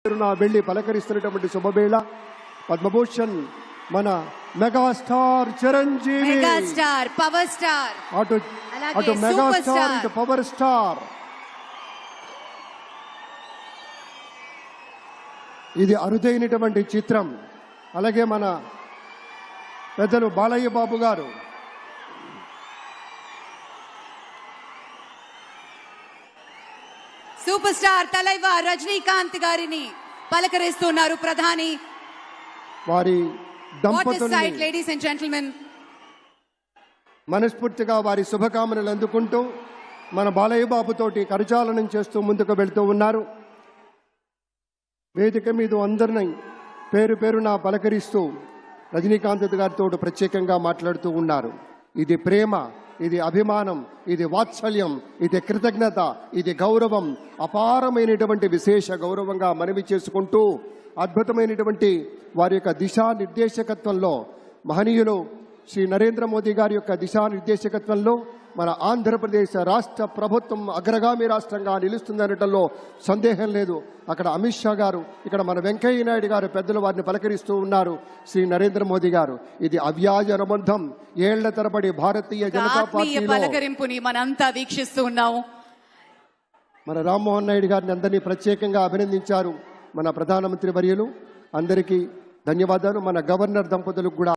వెళ్లి పలకరిస్తున్నటువంటి శుభవేళ పద్మభూషణ్ మన megastar Chiranjeevi, megastar power star, అటు మెగాస్టార్ ఇటు పవర్ స్టార్. ఇది అరుదైనటువంటి చిత్రం. అలాగే మన పెద్దలు బాలయ్య బాబు గారు, సూపర్ స్టార్ తలైవర్ రజనీకాంత్ గారిని పలకరిస్తున్నారు ప్రధాని. వారి దంపతుల్ని లేడీస్ అండ్ జెంటిల్మెన్ మనస్ఫూర్తిగా వారి శుభకామనలు అందుకుంటూ మన బాలయ్య బాబుతోటి కరచాలనం చేస్తూ ముందుకు వెళ్తూ ఉన్నారు. వేదిక మీద అందరినీ పేరు పేరున పలకరిస్తూ రజనీకాంత్ గారితో ప్రత్యేకంగా మాట్లాడుతూ ఉన్నారు. ఇది ప్రేమ, ఇది అభిమానం, ఇది వాత్సల్యం, ఇది కృతజ్ఞత, ఇది గౌరవం, అపారమైనటువంటి విశేష గౌరవంగా మనవి చేసుకుంటూ అద్భుతమైనటువంటి వారి యొక్క దిశానిర్దేశకత్వంలో మహనీయులు శ్రీ నరేంద్ర మోదీ గారి యొక్క దిశానిర్దేశకత్వంలో మన ఆంధ్రప్రదేశ్ రాష్ట్ర ప్రభుత్వం అగ్రగామి రాష్ట్రంగా నిలుస్తుందనటంలో సందేహం లేదు. అక్కడ అమిత్ షా గారు, ఇక్కడ మన వెంకయ్య నాయుడు గారు పెద్దలు వారిని పలకరిస్తూ ఉన్నారు. శ్రీ నరేంద్ర మోదీ గారు, ఇది అవ్యాజ అనుబంధం. ఏళ్ల తరబడి భారతీయ జనతా పార్టీ పలకరింపుని మనంతా వీక్షిస్తూ ఉన్నాము. మన రామ్మోహన్ నాయుడు గారిని అందరినీ ప్రత్యేకంగా అభినందించారు మన ప్రధానమంత్రి వర్యులు. అందరికీ ధన్యవాదాలు. మన గవర్నర్ దంపతులకు కూడా